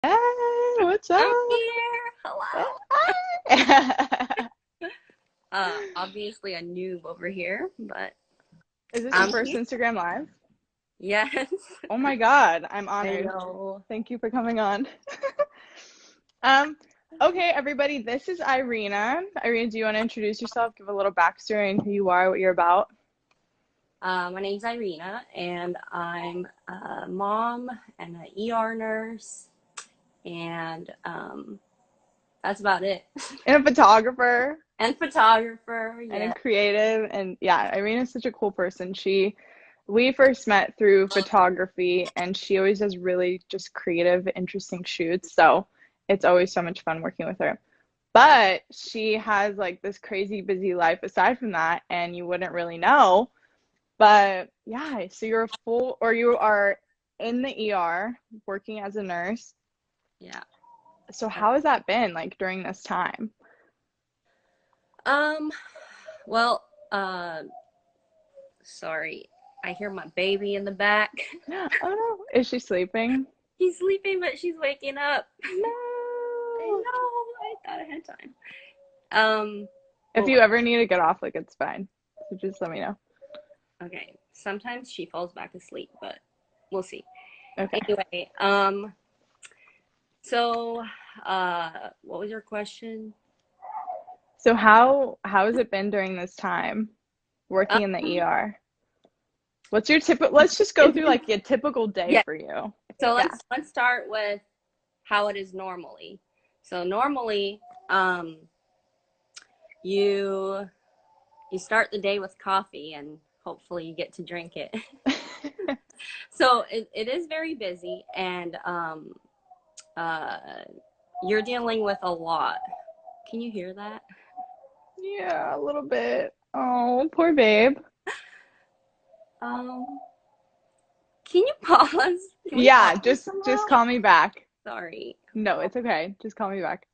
Hey, what's up? I'm here. Oh, Hello. hi. Obviously a noob over here, but Is this your I'm first here. Instagram Live? Yes. Oh my God, I'm I honored. know. Thank you for coming on. Um, okay, everybody, this is Irina. Irina, do you want to introduce yourself, give a little backstory on who you are, what you're about? My name's Irina, and I'm a mom and an ER nurse, and that's about it. And a photographer And photographer, and a yeah. creative. And yeah, Irina's such a cool person. We first met through photography, and she always does really just creative, interesting shoots. So it's always so much fun working with her. But she has like this crazy busy life aside from that, and you wouldn't really know. But yeah, so you are in the ER working as a nurse. Yeah. So how has that been like during this time? Um, well, uh, sorry. I hear my baby in the back. Oh no, is she sleeping? She's sleeping, but she's waking up. I No. know. I thought ahead of time. Um, If we'll you wait. ever need to get off, like it's fine. So just let me know. Okay. Sometimes she falls back asleep, but we'll see. Okay. Anyway, so what was your question? So how has it been during this time working in the Um, ER? What's your typical, let's just go it's through been like a typical day yeah. for you. So Yeah. let's start with how it is normally. So normally, you you start the day with coffee and hopefully you get to drink it. So it is very busy and uh, you're dealing with a lot. Can you hear that? Yeah, a little bit. Oh, poor babe. Um, can you pause? Can we Yeah, pause just somehow? call me back. Sorry. No, it's okay. Just call me back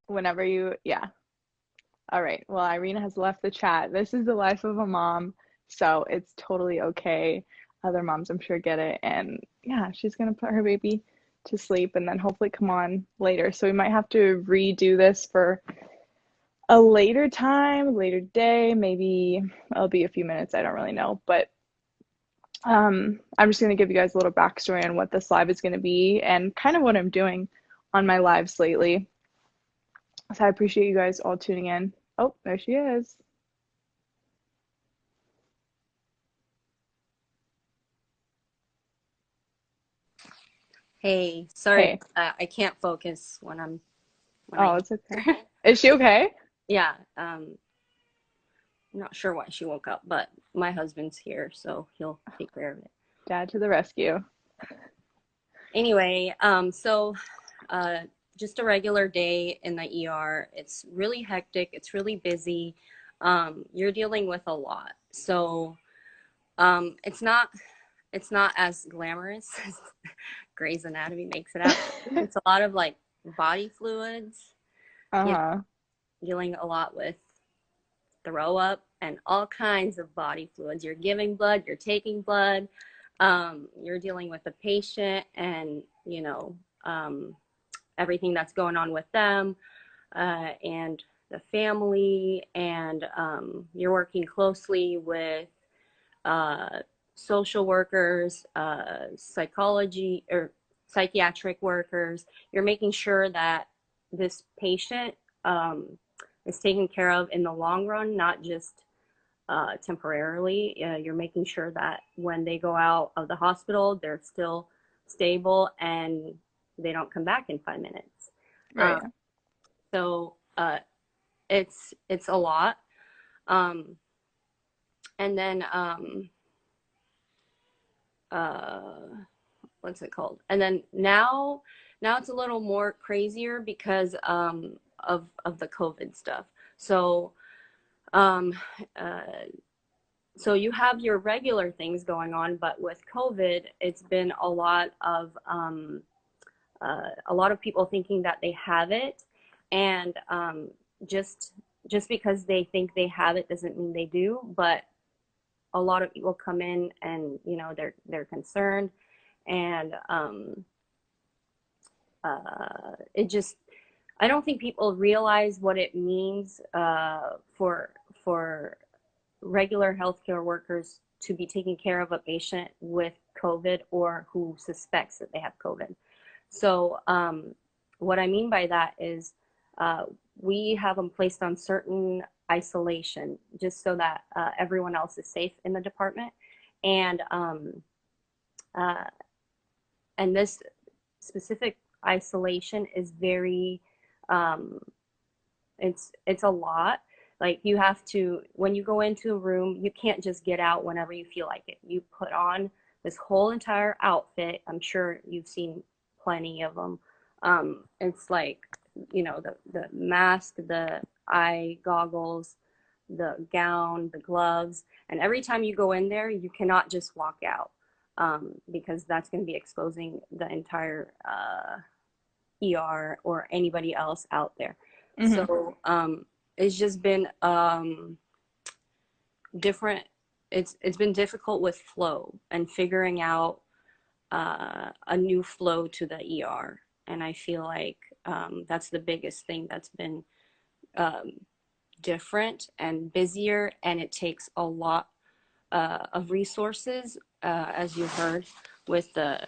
whenever yeah. All right. Well, Irina has left the chat. This is the life of a mom, so it's totally okay. Other moms, I'm sure, get it. And yeah, she's gonna put her baby to sleep and then hopefully come on later. So we might have to redo this for a later time, later day. Maybe it'll be a few minutes. I don't really know. But I'm just gonna give you guys a little backstory on what this live is gonna be and kind of what I'm doing on my lives lately. So I appreciate you guys all tuning in. Oh, there she is. Hey, sorry. Hey. I can't focus when Oh, I it's okay. Is she okay? yeah. I'm not sure why she woke up, but my husband's here, so he'll take care of it. Dad to the rescue. Anyway, uh, just a regular day in the ER. It's really hectic. It's really busy. You're dealing with a lot, so it's not as glamorous as Grey's Anatomy makes it out. It's a lot of like body fluids. You know, Uh-huh. dealing a lot with throw up and all kinds of body fluids. You're giving blood. You're taking blood. You're dealing with the patient and um, everything that's going on with them and the family, and you're working closely with uh, social workers, psychology or psychiatric workers. You're making sure that this patient is taken care of in the long run, not just temporarily. You're making sure that when they go out of the hospital, they're still stable and they don't come back in 5 minutes. Right. So it's a lot. Um, and then uh, what's it called? And then now it's a little more crazier because of the COVID stuff. So um, uh, so you have your regular things going on, but with COVID, it's been a lot of people thinking that they have it, and just just because they think they have it doesn't mean they do. But a lot of people come in and they're concerned, And it just, I don't think people realize what it means for regular healthcare workers to be taking care of a patient with COVID or who suspects that they have COVID. So what I mean by that is we have them placed on certain isolation just so that everyone else is safe in the department. And uh, and this specific isolation is very it's a lot. Like you have to, when you go into a room, you can't just get out whenever you feel like it. You put on this whole entire outfit. I'm sure you've seen plenty of them. It's like, you know, the mask, the eye goggles, the gown, the gloves, and every time you go in there, you cannot just walk out because that's going to be exposing the entire ER or anybody else out there. Mm-hmm. So it's just been different. It's been difficult with flow and figuring out a new flow to the ER, and I feel like that's the biggest thing that's been different and busier, and it takes a lot of resources, as you heard, with the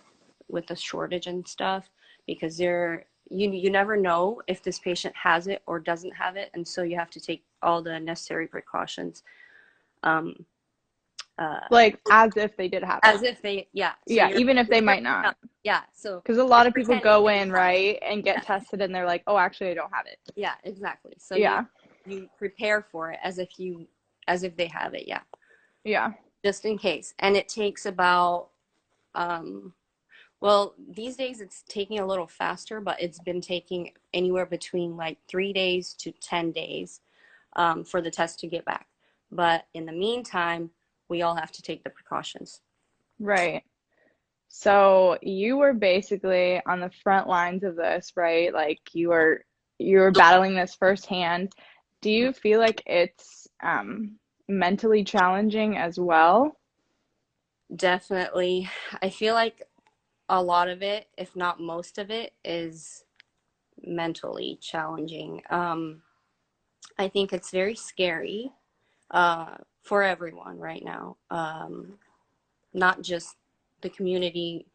shortage and stuff, because you never know if this patient has it or doesn't have it, and so you have to take all the necessary precautions. Um, Like as if they did have as it. if they, yeah. So Yeah, even if they might yeah, not. yeah. So Because a you're lot of people pretending go that you in, have it. right, and get Yeah, tested and they're like, oh, actually, I don't have it. yeah, exactly. So Yeah, you prepare for it as if they have it. Yeah, yeah. just in case. And it takes about well, these days it's taking a little faster, but it's been taking anywhere between like 3 days to 10 days for the test to get back. But in the meantime, we all have to take the precautions. Right. So you were basically on the front lines of this, right? Like you were battling this firsthand. Do you feel like it's mentally challenging as well? Definitely. I feel like a lot of it, if not most of it, is mentally challenging. I think it's very scary for everyone right now, not just the community.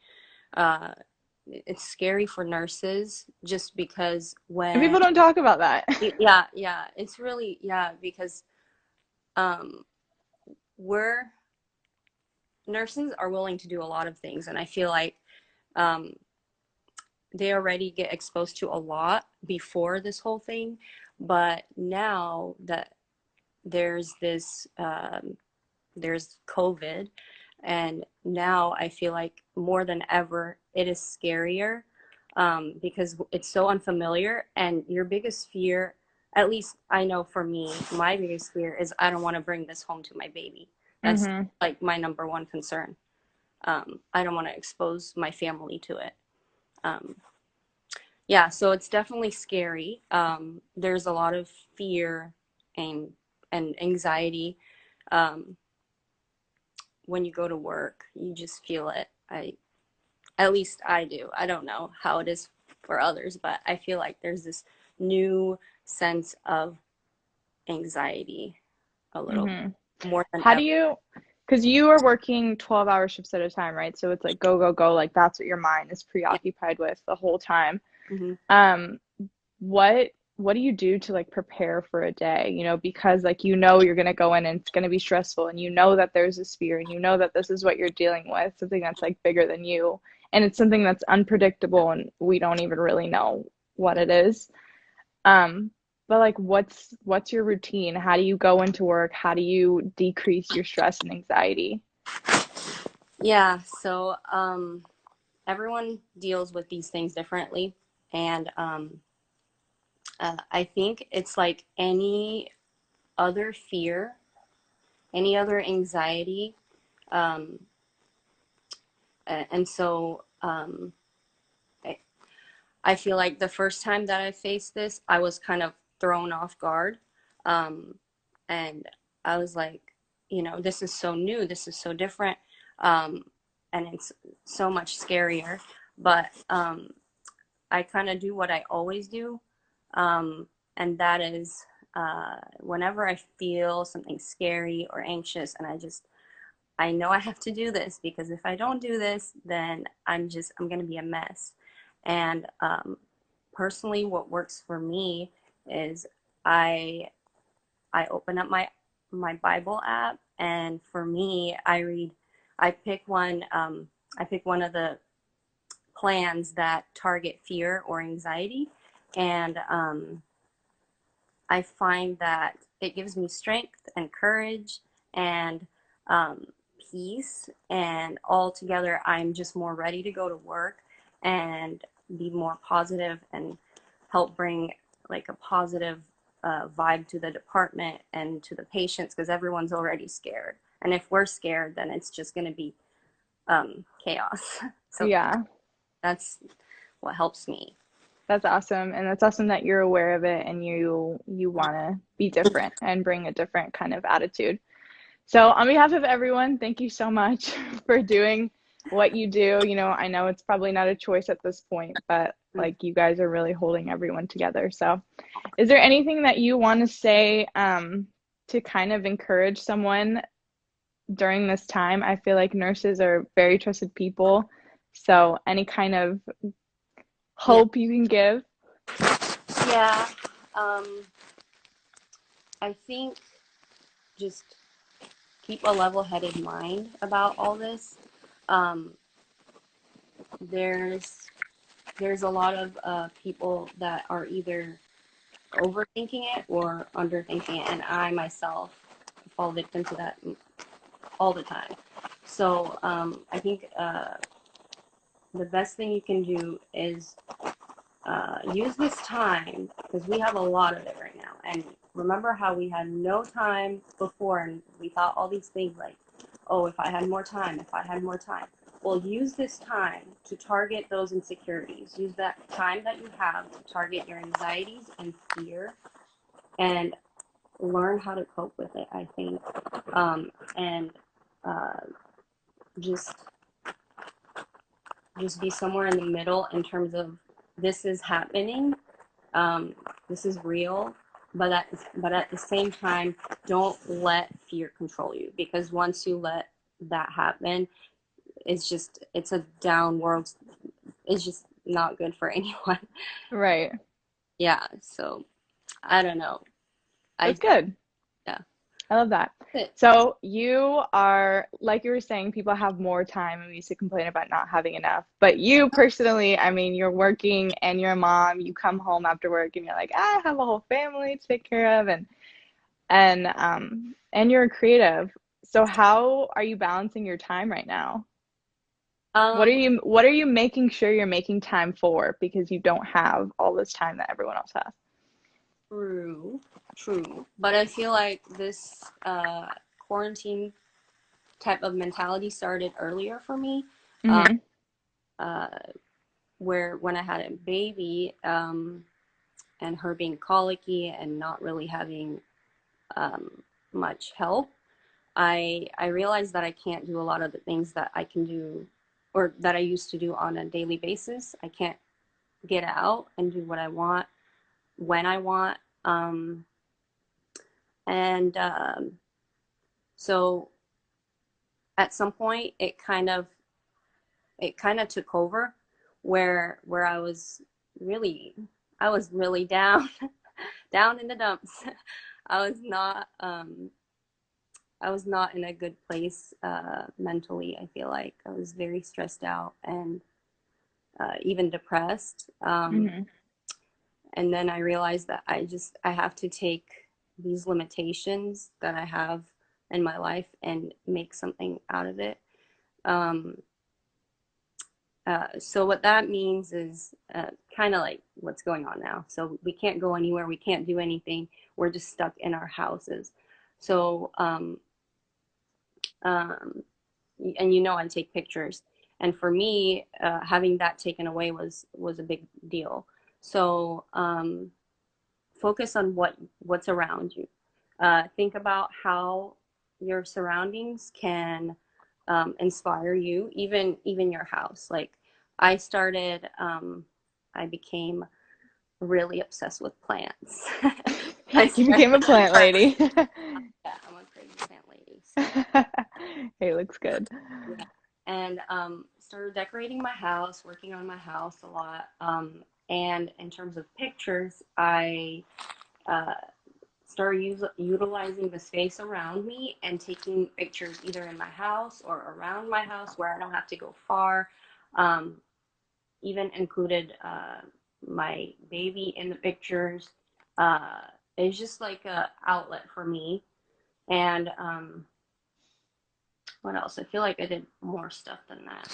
Uh, it's scary for nurses just because And when, people don't talk about that. yeah, yeah, it's really, yeah, because um, we're nurses are willing to do a lot of things, and I feel like um, they already get exposed to a lot before this whole thing, but now that there's this there's COVID, and now I feel like more than ever it is scarier because it's so unfamiliar, and your biggest fear, at least I know for me, my biggest fear is I don't want to bring this home to my baby. That's Mm-hmm. like my number one concern. I don't want to expose my family to it. Um, yeah, so it's definitely scary. There's a lot of fear and anxiety. Um, when you go to work, you just feel it. At least I do. I don't know how it is for others, but I feel like there's this new sense of anxiety a little Mm-hmm. more than How do ever. you, because you are working 12-hour shifts at a time, right? So it's like go, go, go, like that's what your mind is Yeah. preoccupied with the whole time. Hmm. Um, what do you do to like prepare for a day? Because like you're gonna go in and it's gonna be stressful and you know that there's this fear and you know that this is what you're dealing with, something that's like bigger than you. And it's something that's unpredictable and we don't even really know what it is. Um, but like what's your routine? How do you go into work? How do you decrease your stress and anxiety? Yeah, so everyone deals with these things differently. And I think it's like any other fear, any other anxiety. Um, and so I, I feel like the first time that I faced this, I was kind of thrown off guard. Um, and I was like, this is so new, this is so different. Um, and it's so much scarier. But I kind of do what I always do, and that is whenever I feel something scary or anxious, and I know I have to do this, because if I don't do this, then I'm going to be a mess. And personally, what works for me is I I open up my Bible app, and for me, I pick I pick one of the plans that target fear or anxiety, and I find that it gives me strength and courage and um, peace, and altogether, I'm just more ready to go to work and be more positive and help bring like a positive vibe to the department and to the patients, because everyone's already scared. And if we're scared, then it's just going to be chaos. So Yeah, that's what helps me. that's awesome. And that's awesome that you're aware of it and you want to be different and bring a different kind of attitude. So, on behalf of everyone, thank you so much for doing what you do. I know it's probably not a choice at this point, but like you guys are really holding everyone together. So, is there anything that you want to say to kind of encourage someone during this time? I feel like nurses are very trusted people. So, any kind of Yeah, hope you can give? yeah. I think just keep a level-headed mind about all this. Um, there's there's a lot of people that are either overthinking it or underthinking it, and I myself fall victim to that all the time. So I think the best thing you can do is use this time, because we have a lot of it right now. And remember how we had no time before, and we thought all these things like, oh, if I had more time, if I had more time. Well, use this time to target those insecurities. Use that time that you have to target your anxieties and fear, and learn how to cope with it, I think. And uh, just just be somewhere in the middle in terms of, this is happening, um, this is real, but at the same time, don't let fear control you, because once you let that happen, it's a down world. It's just not good for anyone. Right. Yeah, so I don't know. I That's good. Yeah. I love that. It. So you are, like you were saying, people have more time and we used to complain about not having enough. But you personally, I mean, you're working and you're a mom, you come home after work and you're like, I have a whole family to take care of and you're a creative. So how are you balancing your time right now? Um, What are you making sure you're making time for because you don't have all this time that everyone else has? True, true. But I feel like this quarantine type of mentality started earlier for me, um, Mm-hmm. uh, where when I had a baby, and her being colicky and not really having much help, I realized that I can't do a lot of the things that I can do, or that I used to do on a daily basis. I can't get out and do what I want when I want. And So at some point, it kind of took over, where really I was really down, down in the dumps. I was not um, I was not in a good place mentally. I feel like I was very stressed out and even depressed. Mm-hmm. And then I realized that I have to take these limitations that I have in my life and make something out of it. Um, so what that means is kind of like what's going on now. So we can't go anywhere. We can't do anything. We're just stuck in our houses. So um, and I take pictures, and for me, having that taken away was a big deal. So focus on what's around you. Think about how your surroundings can inspire you, even your house. Like I started, I became really obsessed with plants. I You started became a plant lady. yeah, I'm a crazy plant lady. So Hey, looks good. yeah, and started decorating my house, working on my house a lot. And in terms of pictures, I uh, started utilizing the space around me and taking pictures either in my house or around my house where I don't have to go far. Um, Even included my baby in the pictures. Uh, it's just like a outlet for me. And what else? I feel like I did more stuff than that.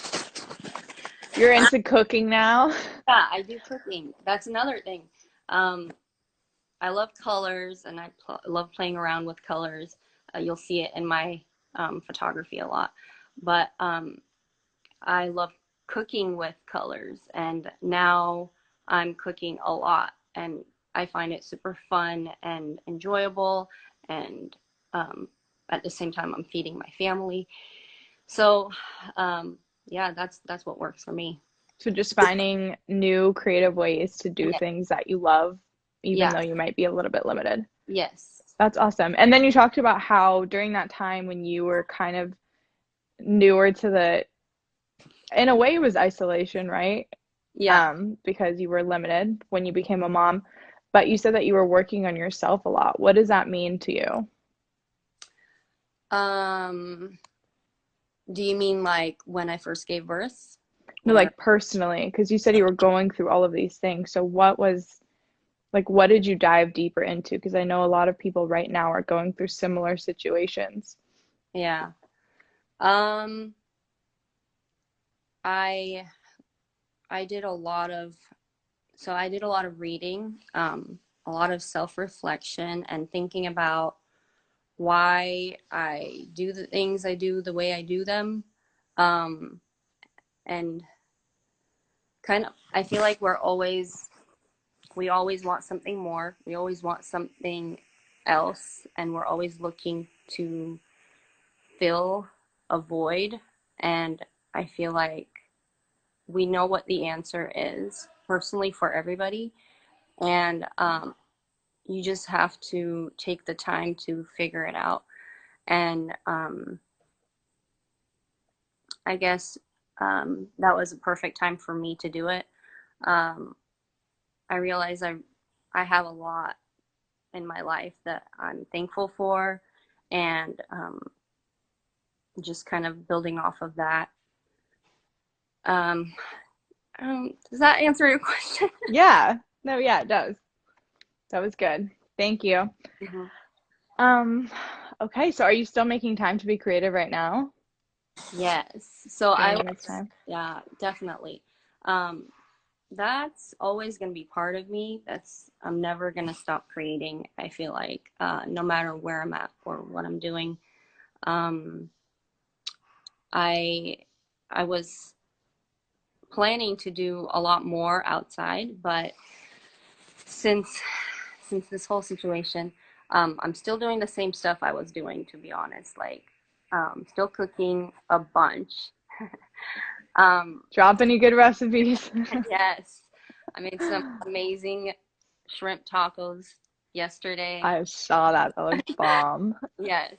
You're into cooking now? Yeah, I do cooking. That's another thing. Um, I love colors and love playing around with colors. You'll see it in my photography a lot. But I love cooking with colors, and now I'm cooking a lot, and I find it super fun and enjoyable. And um, at the same time, I'm feeding my family. So, yeah, that's what works for me. So just finding new creative ways to do Yeah, things that you love, even yeah, though you might be a little bit limited. yes, That's awesome. And then you talked about how during that time when you were kind of newer to the, in a way, it was isolation, right? yeah. Because you were limited when you became a mom. But you said that you were working on yourself a lot. What does that mean to you? Um, do you mean like when I first gave birth, No, or like personally, because you said you were going through all of these things. So what was like, what did you dive deeper into? Because I know a lot of people right now are going through similar situations. yeah? Um, I I did a lot of I did a lot of reading, a lot of self-reflection and thinking about why I do the things I do the way I do them. Um, and kind of, I feel like we always want something more. We always want something else, and we're always looking to fill a void. And I feel like we know what the answer is personally for everybody. And you just have to take the time to figure it out. And I guess that was a perfect time for me to do it. Um, I realize I have a lot in my life that I'm thankful for, and just kind of building off of that. Um, does that answer your question? Yeah. No, yeah, it does. That was good. Thank you. Mhm. Um, okay, so are you still making time to be creative right now Yes. So I during this was, time? yeah, definitely. Um, that's always going to be part of me. I'm never going to stop creating. I feel like, no matter where I'm at or what I'm doing. Um, I, I was planning to do a lot more outside, but since, since this whole situation, I'm still doing the same stuff I was doing, to be honest, like, still cooking a bunch. Um, Drop any good recipes? yes, I made some amazing shrimp tacos yesterday. I saw that. That looked bomb. Yes.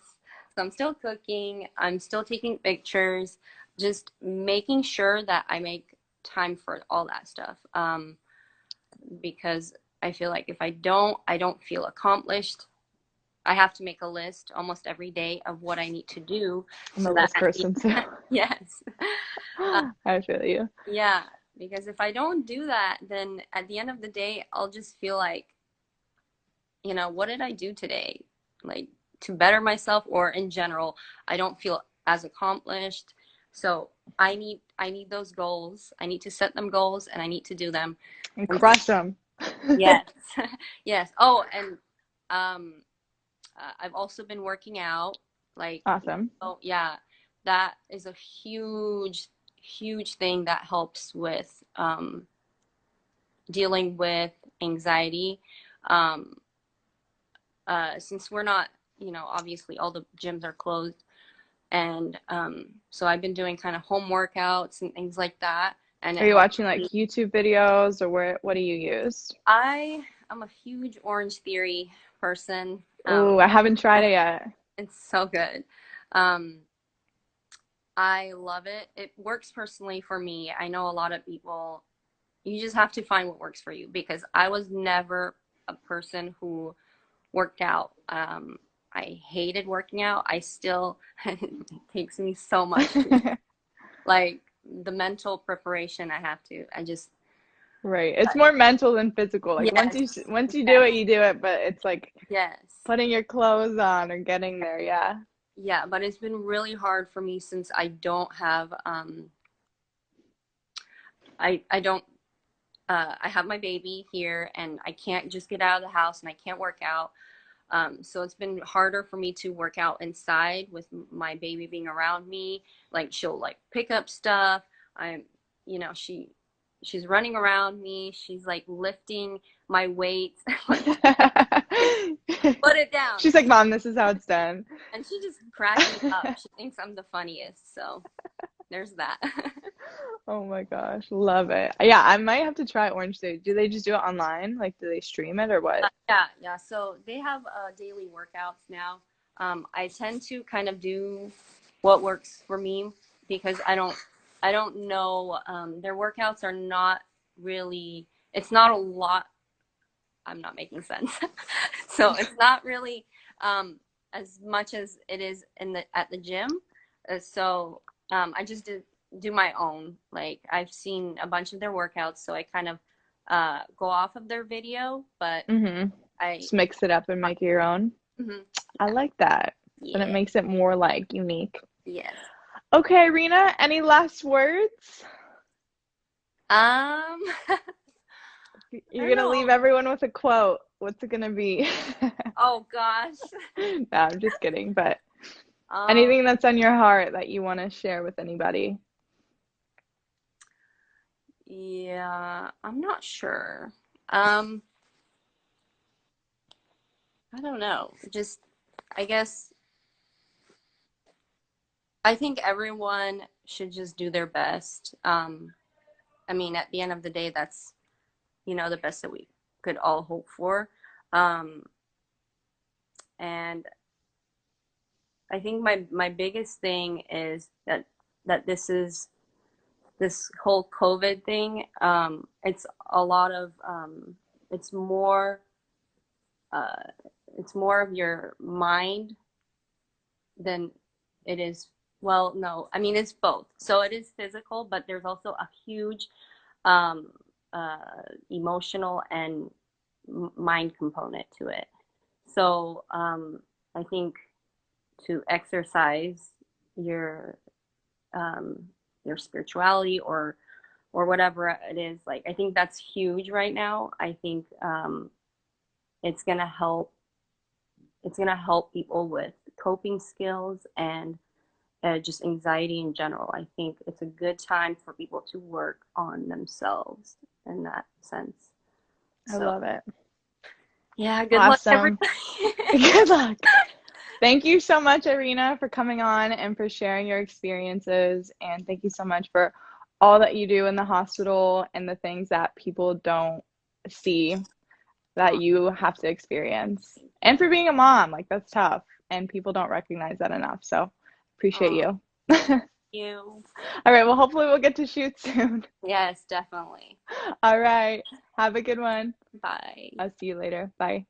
So I'm still cooking. I'm still taking pictures, just making sure that I make time for all that stuff. Because I feel like if I don't feel accomplished. I have to make a list almost every day of what I need to do I'm a so that list person too. yes. Uh, I feel you. yeah, because if I don't do that, then at the end of the day, I'll just feel like, what did I do today? Like to better myself or in general, I don't feel as accomplished. So I need those goals. I need to set them goals and I need to do them. And And crush them. yes. Yes. Oh, and um I've also been working out. Like, Awesome. oh yeah, that is a huge thing that helps with dealing with anxiety. Um, since we're not, obviously all the gyms are closed. And so I've been doing kind of home workouts and things like that, and it Are you helps watching like me. YouTube videos or what do you use? I am a huge Orange Theory person. Oh, I haven't tried And it yet. it's so good. Um, I love it. It works personally for me. I know a lot of people, you just have to find what works for you because I was never a person who worked out. I hated working out. I still, it takes me so much to, like, the mental preparation I have to. I just, Right. It's more mental than physical. Like yes, once you do yes, it, you do it, but it's like yes. putting your clothes on or getting there. Yeah. Yeah, but it's been really hard for me since I don't have, I don't I have my baby here and I can't just get out of the house and I can't work out. So it's been harder for me to work out inside with my baby being around me. Like she'll like pick up stuff. I'm, you know, she's running around me. She's like lifting my weights. Like, put it down. She's like, Mom, this is how it's done. And she just cracks me up. She thinks I'm the funniest. So there's that. Oh my gosh, love it. Yeah, I might have to try Orange State. Do they just do it online? Like, do they stream it or what? Yeah, yeah. So they have daily workouts now. I tend to kind of do what works for me because I don't know. Their workouts are not really. It's not a lot. I'm not making sense. So it's not really as much as it is in the at the gym. I just do my own. Like I've seen a bunch of their workouts, so I kind of go off of their video, but Mm-hmm. I Just mix it up and make it your own. mhm, I like that. Then it yeah, makes it more like unique. yes. Okay, Rena, any last words? Um, I You're don't gonna know. leave everyone with a quote. What's it gonna be? Oh gosh. No, I'm just kidding. But Um, anything that's on your heart that you want to share with anybody? yeah, I'm not sure. Um, I don't know. Just, I guess, I think everyone should just do their best. I mean, at the end of the day, that's, the best that we could all hope for. Um, and I think my biggest thing is that this whole COVID thing. It's a lot of it's more uh, it's more of your mind than it is. Well, no, I mean it's both. So it is physical, but there's also a huge um, uh, emotional and mind component to it. So I think to exercise your um, your spirituality or whatever it is, like I think that's huge right now. I think it's gonna help. It's gonna help people with coping skills and just anxiety in general. I think it's a good time for people to work on themselves in that sense. I So love it. yeah, good luck Awesome. everybody. Good luck. Thank you so much, Irina, for coming on and for sharing your experiences. And thank you so much for all that you do in the hospital and the things that people don't see that Oh, you have to experience. And for being a mom, like that's tough. And people don't recognize that enough. So appreciate oh, you. thank you. All right. Well, hopefully we'll get to shoot soon. Yes, definitely. All right. Have a good one. Bye. I'll see you later. Bye.